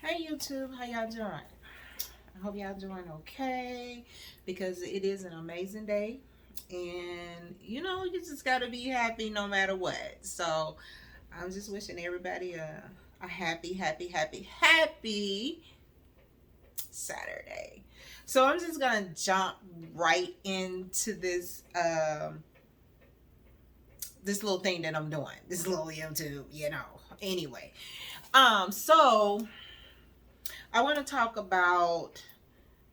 Hey YouTube, how y'all doing? I hope y'all doing okay because it is an amazing day and you just got to be happy no matter what. So I'm just wishing everybody a happy Saturday. So I'm just going to jump right into this little thing that I'm doing. This little YouTube. Anyway, so I want to talk about,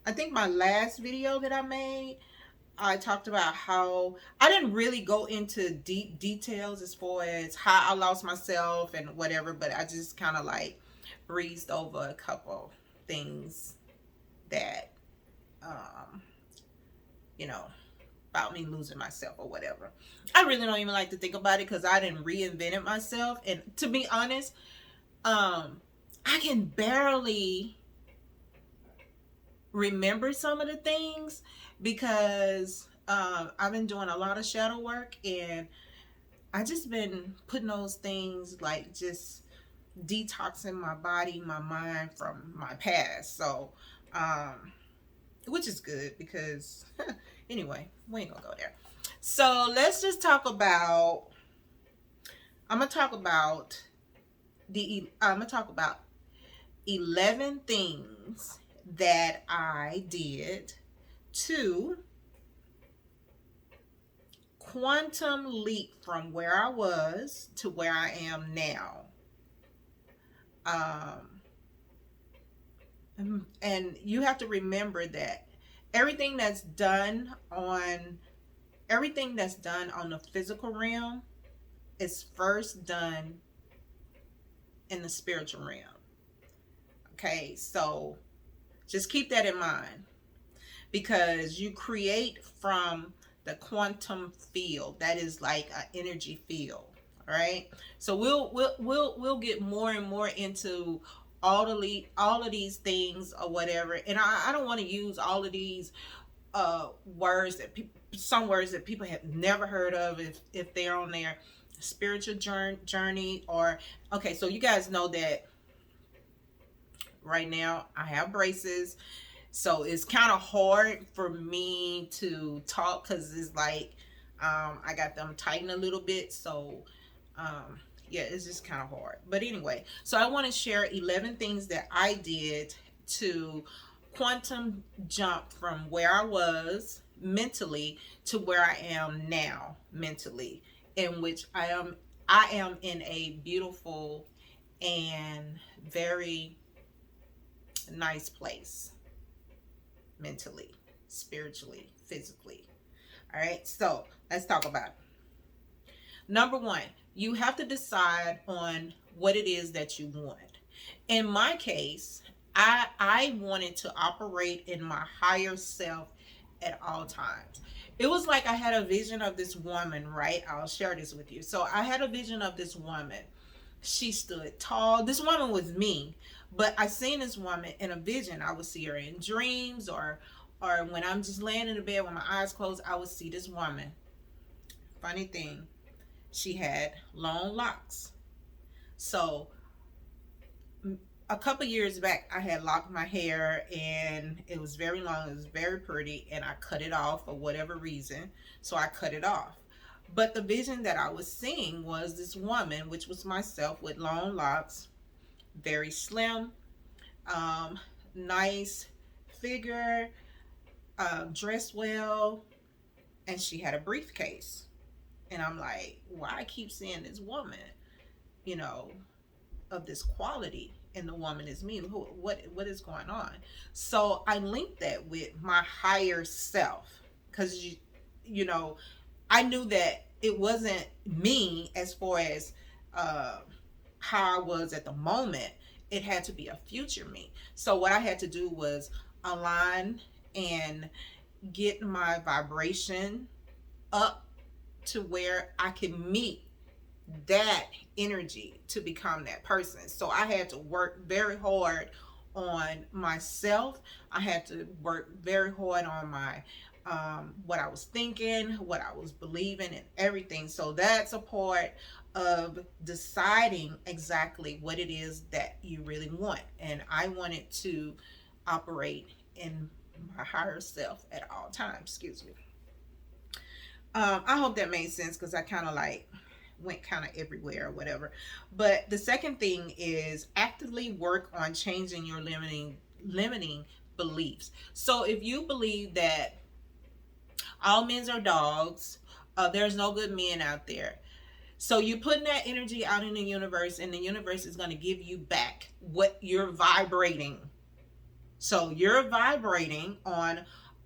I think my last video that I made, I talked about how I didn't really go into deep details as far as how I lost myself and whatever, but I just kind of like breezed over a couple things that, um, you know, about me losing myself or whatever. I really don't even like to think about it because I didn't reinvent it myself. And to be honest, I can barely remember some of the things because I've been doing a lot of shadow work and I just been putting those things like just detoxing my body, my mind from my past. So, which is good because anyway, we ain't gonna go there. So let's just talk about. I'm gonna talk about I'm gonna talk about 11 things that I did to quantum leap from where I was to where I am now. Um, and you have to remember that everything that's done on everything that's done on the physical realm is first done in the spiritual realm. Okay, so just keep that in mind because you create from the quantum field. That is like an energy field. All right. So we'll get more and more into all of these things or whatever. And I don't want to use all of these words that people, some words that people have never heard of if they're on their spiritual journey or okay. So you guys know that right now I have braces, so it's kind of hard for me to talk because it's like I got them tightened a little bit. So yeah, it's just kind of hard. But anyway, so I want to share 11 things that I did to quantum jump from where I was mentally to where I am now mentally, in which I am in a beautiful and very nice place mentally, spiritually, physically. All right, so let's talk about it. Number one, you have to decide on what it is that you want. In my case, I wanted to operate in my higher self at all times. It was like I had a vision of this woman, right? I'll share this with you. So I had a vision of this woman. She stood tall. This woman was me, but I seen this woman in a vision. I would see her in dreams or when I'm just laying in the bed with my eyes closed, I would see this woman. Funny thing, she had long locks. So a couple years back, I had locked my hair and it was very long. It was very pretty, and I cut it off for whatever reason. So I cut it off. But the vision that I was seeing was this woman, which was myself, with long locks, very slim, um, nice figure, dressed well, and she had a briefcase. And I'm like, why I keep seeing this woman, you know, of this quality, and the woman is me. What is going on? So I linked that with my higher self because you know I knew that it wasn't me as far as uh, how I was at the moment. It had to be a future me. So what I had to do was align and get my vibration up to where I can meet that energy to become that person. So I had to work very hard on myself. I had to work very hard on my what I was thinking, what I was believing, and everything. So that's a part of deciding exactly what it is that you really want. And I wanted to operate in my higher self at all times. Excuse me. I hope that made sense because I kind of like went kind of everywhere or whatever. But the second thing is actively work on changing your limiting beliefs. So if you believe that all men are dogs, there's no good men out there. So you're putting that energy out in the universe, and the universe is going to give you back what you're vibrating. So you're vibrating on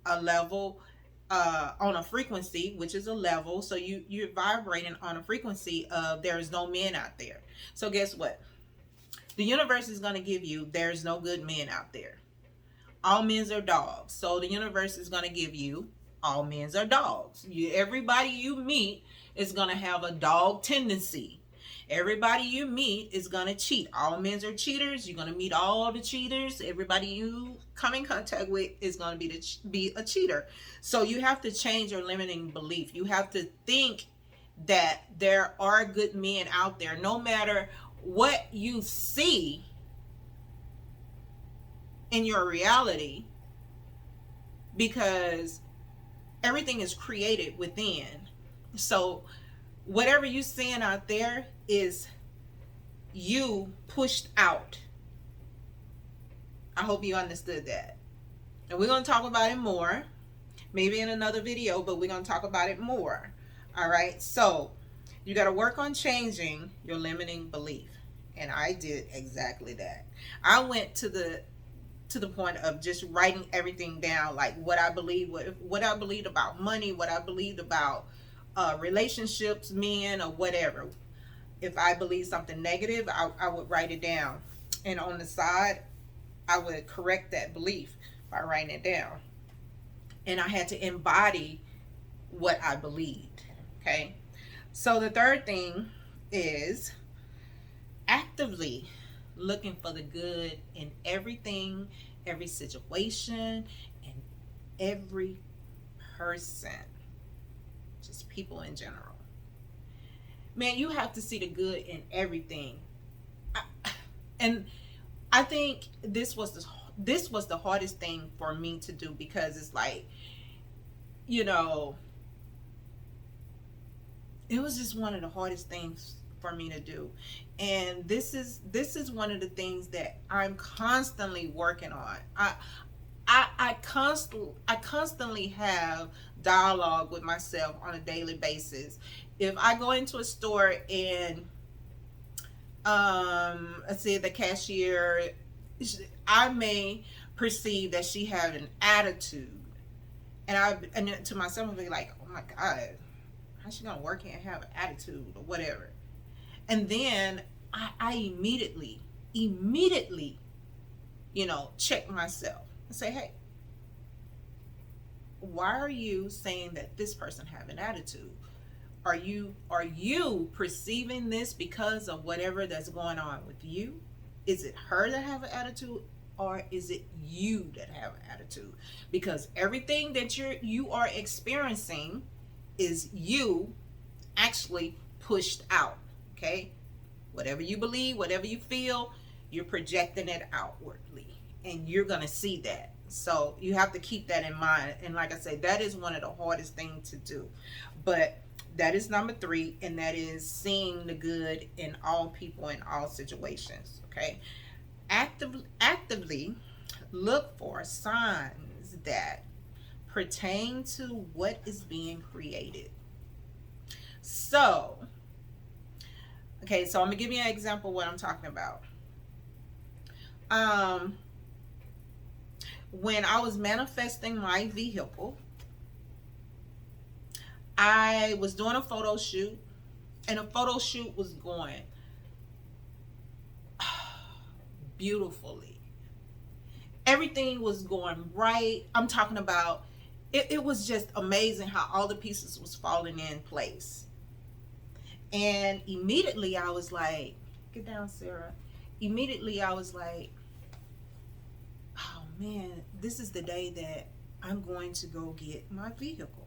a level, on a frequency, which is a level. So you're vibrating on a frequency of there's no men out there. So guess what? The universe is going to give you there's no good men out there. All men are dogs. So the universe is going to give you all men are dogs. Everybody you meet is going to have a dog tendency. Everybody you meet is going to cheat. All men are cheaters. You're going to meet all the cheaters. Everybody you come in contact with is going to be a cheater. So you have to change your limiting belief. You have to think that there are good men out there, no matter what you see in your reality, because everything is created within. So whatever you're seeing out there is you pushed out. I hope you understood that. And we're going to talk about it more, maybe in another video, but we're going to talk about it more. All right. So you got to work on changing your limiting belief. And I did exactly that. I went to the point of just writing everything down, like what I believe, what I believed about money, what I believed about relationships, men, or whatever. If I believe something negative, I would write it down, and on the side I would correct that belief by writing it down. And I had to embody what I believed. Okay, so the third thing is actively looking for the good in everything, every situation, and every person, just people in general. Man, you have to see the good in everything. And I think this was the hardest thing for me to do, because it's like, you know, it was just one of the hardest things for me to do. And this is one of the things that I'm constantly working on. I constantly have dialogue with myself on a daily basis. If I go into a store and let's say the cashier, I may perceive that she had an attitude, and to myself I'll be like, oh my God, how's she gonna work here and have an attitude or whatever? And then I immediately, check myself and say, hey, why are you saying that this person have an attitude? Are you perceiving this because of whatever that's going on with you? Is it her that have an attitude, or is it you that have an attitude? Because everything that you are experiencing is you actually pushed out. Okay, whatever you believe, whatever you feel, you're projecting it outwardly, and you're gonna see that. So you have to keep that in mind. And like I said, that is one of the hardest things to do. But that is number 3, and that is seeing the good in all people, in all situations. Okay, actively look for signs that pertain to what is being created. So okay, so I'm gonna give you an example of what I'm talking about. When I was manifesting my vehicle, I was doing a photo shoot, and a photo shoot was going beautifully. Everything was going right. I'm talking about it was just amazing how all the pieces was falling in place. And immediately I was like, get down, Sarah. Immediately I was like, oh man, this is the day that I'm going to go get my vehicle.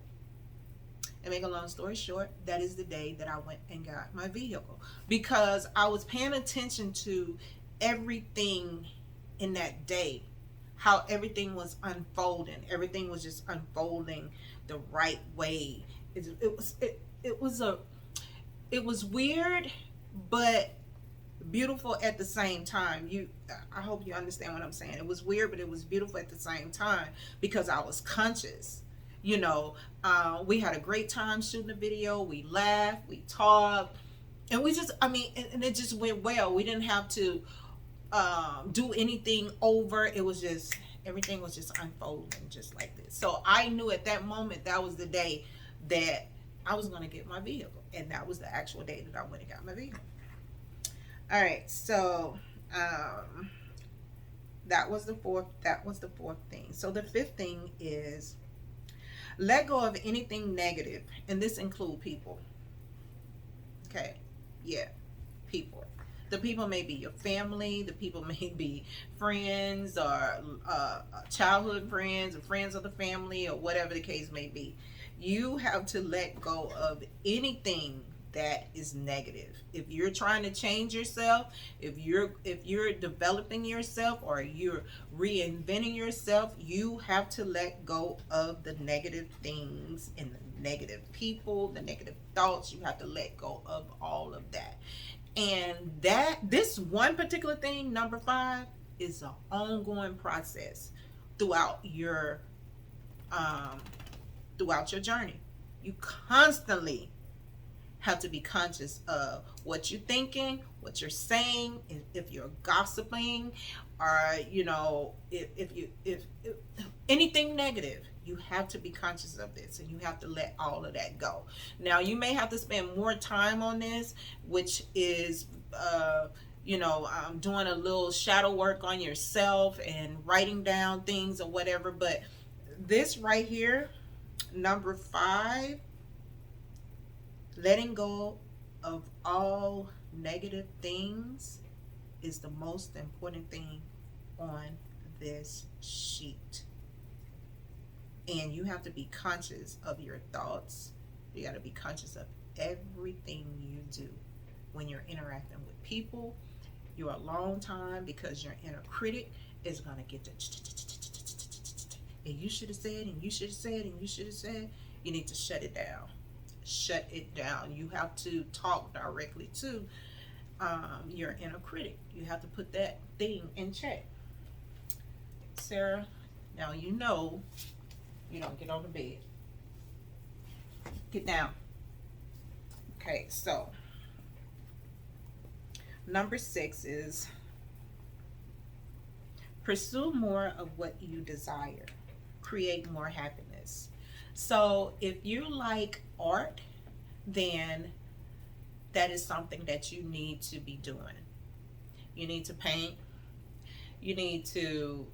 And make a long story short, that is the day that I went and got my vehicle, because I was paying attention to everything in that day, how everything was unfolding. Everything was just unfolding the right way. It was weird, but beautiful at the same time. I hope you understand what I'm saying. It was weird, but it was beautiful at the same time, because I was conscious. You know, we had a great time shooting the video. We laughed, we talked, and we just, I mean, and it just went well. We didn't have to do anything over. It was just, everything was just unfolding just like this. So I knew at that moment that was the day that I was going to get my vehicle, and that was the actual day that I went and got my vehicle. All right, so that was the fourth thing. So the fifth thing is let go of anything negative, and this include people. Okay, yeah, people. The people may be your family, the people may be friends, or childhood friends, or friends of the family, or whatever the case may be. You have to let go of anything that is negative. If you're trying to change yourself, if you're developing yourself, or you're reinventing yourself, you have to let go of the negative things and the negative people, the negative thoughts. You have to let go of all of that. And this one particular thing, number 5, is an ongoing process throughout your journey. You constantly have to be conscious of what you're thinking, what you're saying, if you're gossiping, or if anything negative. You have to be conscious of this, and you have to let all of that go. Now, you may have to spend more time on this, which is doing a little shadow work on yourself and writing down things or whatever. But this right here, number 5, letting go of all negative things, is the most important thing on this sheet. And you have to be conscious of your thoughts. You got to be conscious of everything you do when you're interacting with people. You're a long time, because your inner critic is going to get the and you should have said, and you should have said, and you should have said. You need to shut it down. Shut it down. You have to talk directly to your inner critic. You have to put that thing in check. Sarah, now you know you don't get on the bed. Get down. Okay, so number 6 is pursue more of what you desire. Create more happiness. So if you like art, then that is something that you need to be doing. You need to paint. You need to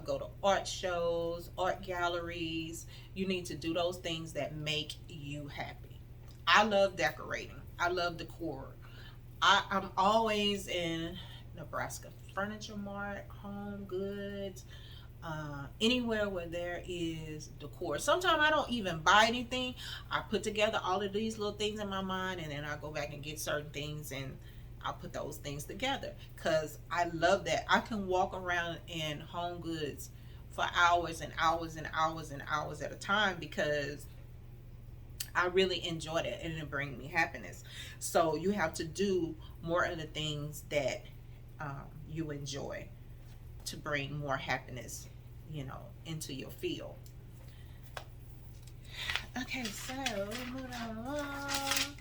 go to art shows, art galleries. You need to do those things that make you happy. I love decorating. I love decor. I'm always in Nebraska Furniture Mart, Home Goods, anywhere where there is decor. Sometimes I don't even buy anything. I put together all of these little things in my mind, and then I go back and get certain things, and I'll put those things together, because I love that. I can walk around in Home Goods for hours and hours and hours and hours at a time, because I really enjoy it, and it brings me happiness. So you have to do more of the things that you enjoy to bring more happiness, into your field. Okay, so moving along.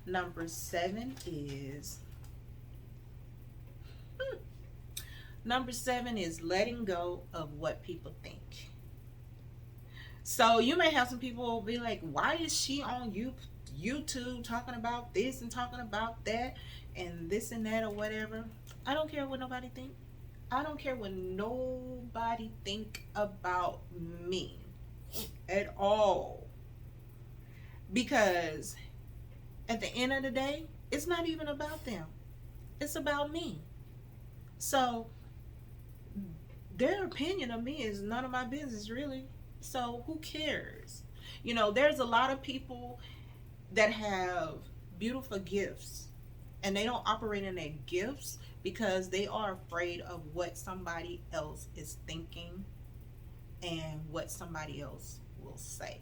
Number 7 is letting go of what people think. So you may have some people be like, why is she on YouTube talking about this and talking about that and this and that or whatever? I don't care what nobody think. I don't care what nobody think about me at all. Because at the end of the day, it's not even about them. It's about me. So their opinion of me is none of my business, really. So who cares? You know, there's a lot of people that have beautiful gifts and they don't operate in their gifts because they are afraid of what somebody else is thinking and what somebody else will say.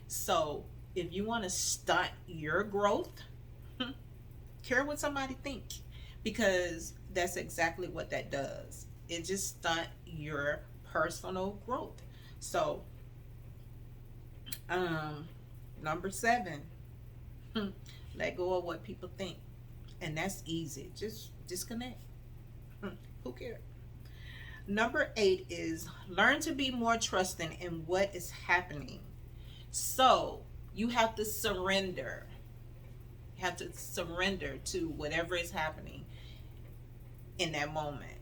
So if you want to stunt your growth, care what somebody think, because that's exactly what that does. It just stunt your personal growth. So um number 7, let go of what people think. And that's easy. Just disconnect. Who cares? Number 8 is learn to be more trusting in what is happening. So you have to surrender. You have to surrender to whatever is happening in that moment.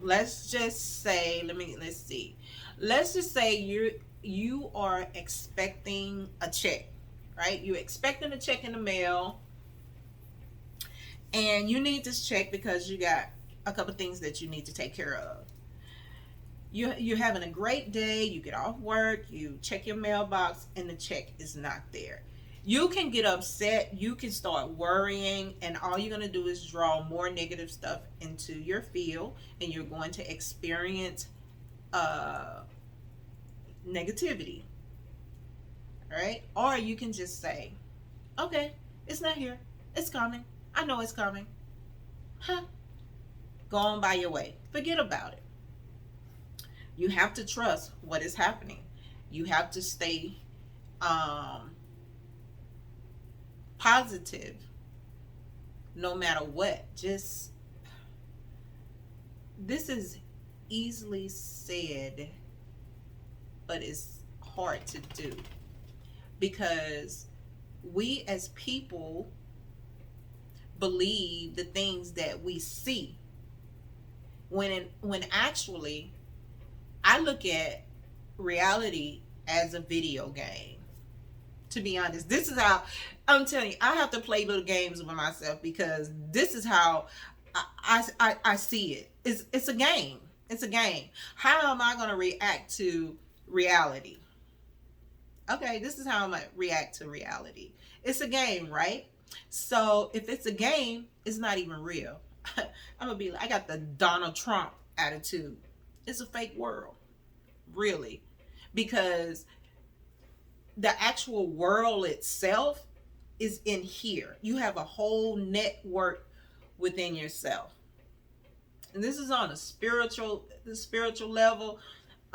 Let's just say, let's see. Let's just say you are expecting a check, right? You're expecting a check in the mail, and you need this check because you got a couple things that you need to take care of. You're having a great day, you get off work, you check your mailbox, and the check is not there. You can get upset, you can start worrying, and all you're going to do is draw more negative stuff into your field, and you're going to experience negativity. All right? Or you can just say, okay, it's not here, it's coming, I know it's coming. Go on by your way, forget about it. You have to trust what is happening. You have to stay positive no matter what. Just, this is easily said, but it's hard to do because we as people believe the things that we see when actually I look at reality as a video game. To be honest, this is how I'm telling you, I have to play little games with myself because this is how I see it. It's a game. It's a game. How am I going to react to reality? Okay, this is how I'm going to react to reality. It's a game, right? So if it's a game, it's not even real. I'm going to be like, I got the Donald Trump attitude. It's a fake world, really, because the actual world itself is in here. You have a whole network within yourself, and this is on the spiritual level.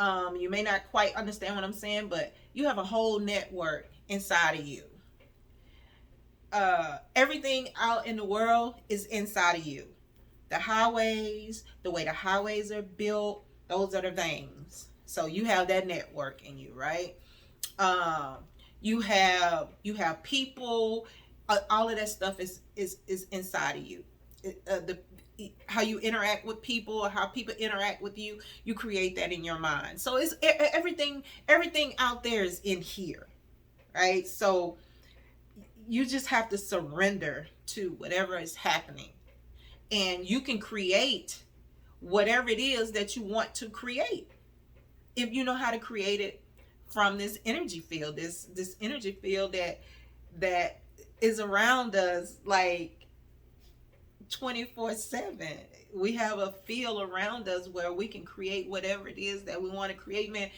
You may not quite understand what I'm saying, but you have a whole network inside of you. Everything out in the world is inside of you. The highways, the way the highways are built, those are the veins. So you have that network in you, right? You have people. All of that stuff is inside of you. How you interact with people, or how people interact with you, you create that in your mind. So it's everything out there is in here, right? So you just have to surrender to whatever is happening, and you can create whatever it is that you want to create if you know how to create it from this energy field, this energy field that is around us like 24/7. We have a field around us where we can create whatever it is that we want to create. Man,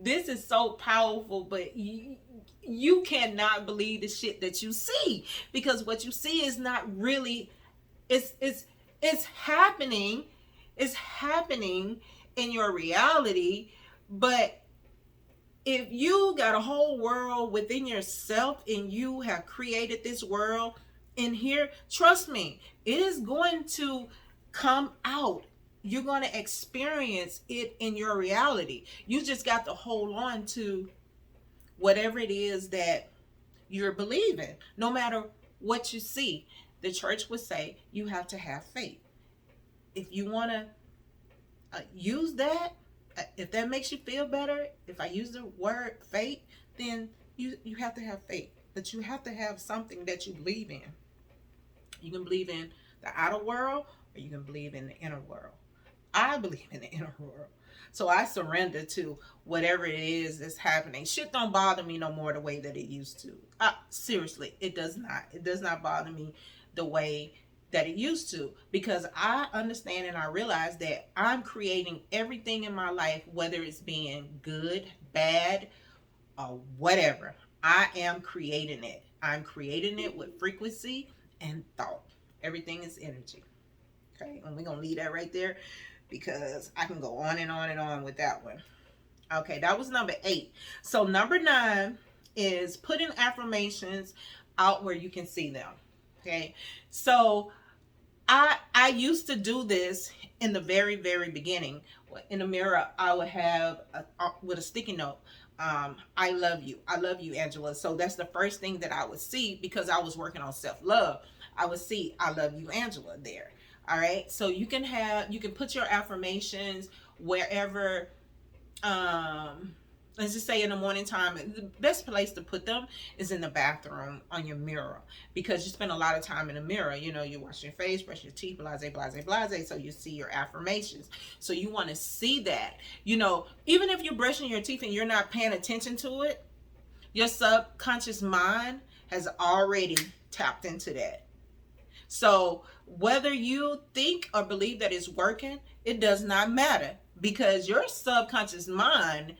this is so powerful, but you cannot believe the shit that you see, because what you see is not really, it's happening. It's happening in your reality. But if you got a whole world within yourself and you have created this world in here, trust me, it is going to come out. You're going to experience it in your reality. You just got to hold on to whatever it is that you're believing, no matter what you see. The church would say you have to have faith. If you want to use that, if that makes you feel better, if I use the word faith, then you have to have faith. But you have to have something that you believe in. You can believe in the outer world, or you can believe in the inner world. I believe in the inner world. So I surrender to whatever it is that's happening. Shit don't bother me no more the way that it used to. Seriously, it does not. It does not bother me the way that it used to, because I understand and I realize that I'm creating everything in my life, whether it's being good, bad, or whatever. I am creating it. I'm creating it with frequency and thought. Everything is energy. Okay, and we're gonna leave that right there because I can go on and on and on with that one. Okay, that was number 8. So number 9 is putting affirmations out where you can see them. Okay, so I used to do this in the very beginning. In the mirror, I would have with a sticky note, I love you, Angela. So that's the first thing that I would see, because I was working on self-love. I would see I love you, Angela, there. All right, so you can put your affirmations wherever. Let's just say in the morning time, the best place to put them is in the bathroom on your mirror, because you spend a lot of time in the mirror. You know, you wash your face, brush your teeth, blase, blase, blase. So you see your affirmations. So you want to see that. You know, even if you're brushing your teeth and you're not paying attention to it, your subconscious mind has already tapped into that. So whether you think or believe that it's working, it does not matter, because your subconscious mind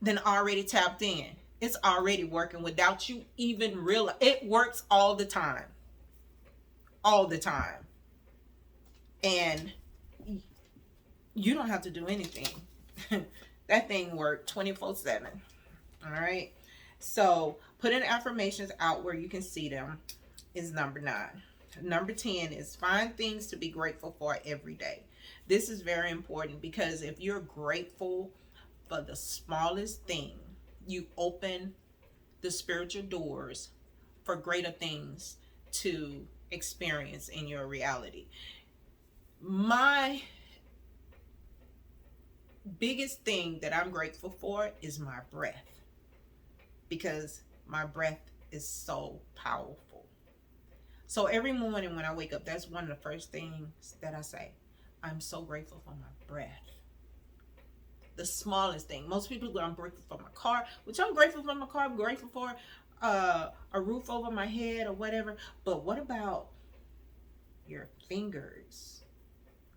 then already tapped in. It's already working without you even realize. It works all the time. All the time. And you don't have to do anything. That thing worked 24/7. All right. So putting affirmations out where you can see them is number 9. Number 10 is find things to be grateful for every day. This is very important, because if you're grateful for the smallest thing, you open the spiritual doors for greater things to experience in your reality. My biggest thing that I'm grateful for is my breath, because my breath is so powerful. So every morning when I wake up, that's one of the first things that I say. I'm so grateful for my breath. The smallest thing. Most people go, I'm grateful for my car, which I'm grateful for my car. I'm grateful for a roof over my head or whatever. But what about your fingers?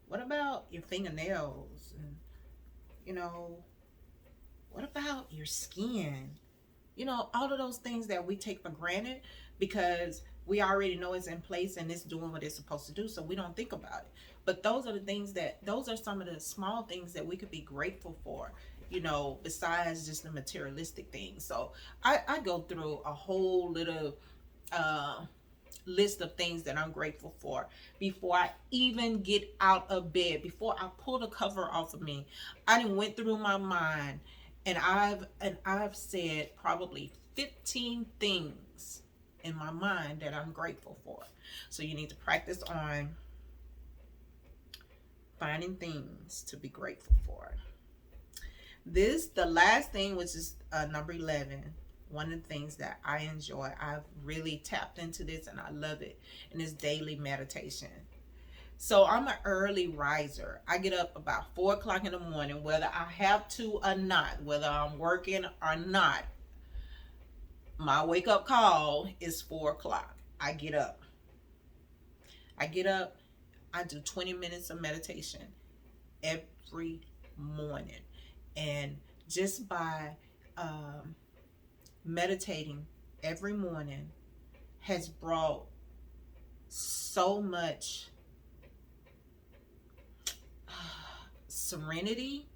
What about your fingernails? And, you know, what about your skin? You know, all of those things that we take for granted because we already know it's in place and it's doing what it's supposed to do, so we don't think about it. But those are some of the small things that we could be grateful for, you know, besides just the materialistic things. So I go through a whole little list of things that I'm grateful for before I even get out of bed, before I pull the cover off of me. I done went through my mind, and I've said probably 15 things in my mind that I'm grateful for. So you need to practice on finding things to be grateful for. The last thing, which is number 11, one of the things that I enjoy, I've really tapped into this and I love it, and it's daily meditation. So I'm an early riser. I get up about 4 o'clock in the morning, whether I have to or not, whether I'm working or not. My wake up call is 4 o'clock. I get up. I do 20 minutes of meditation every morning. And just by meditating every morning has brought so much serenity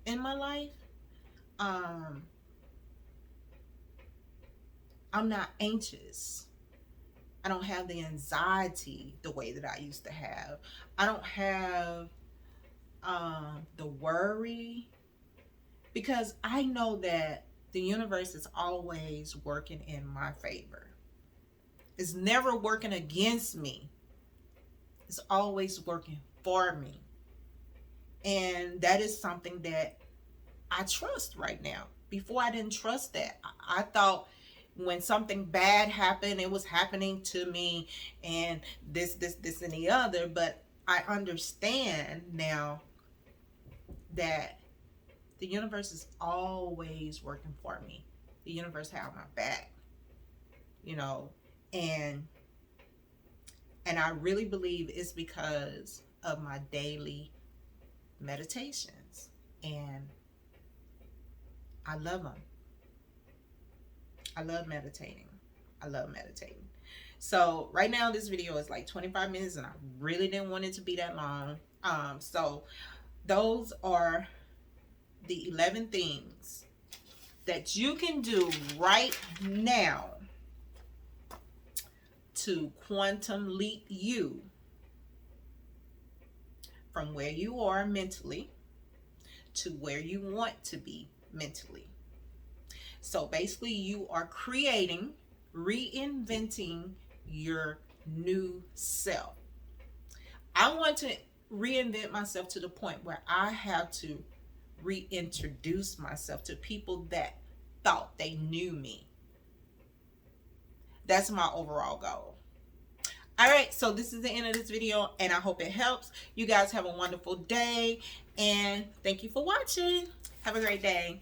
in my life. I'm not anxious. I don't have the anxiety the way that I used to have. I don't have the worry, because I know that the universe is always working in my favor. It's never working against me. It's always working for me. And that is something that I trust right now. Before, I didn't trust that. I thought when something bad happened, it was happening to me and this and the other. But I understand now that the universe is always working for me. The universe has my back, you know, and I really believe it's because of my daily meditations, and I love them. I love meditating. I love meditating. So right now this video is like 25 minutes and I really didn't want it to be that long. So those are the 11 things that you can do right now to quantum leap you from where you are mentally to where you want to be mentally. So basically you are creating, reinventing your new self. I want to reinvent myself to the point where I have to reintroduce myself to people that thought they knew me. That's my overall goal. All right, so this is the end of this video, and I hope it helps. You guys have a wonderful day, and thank you for watching. Have a great day.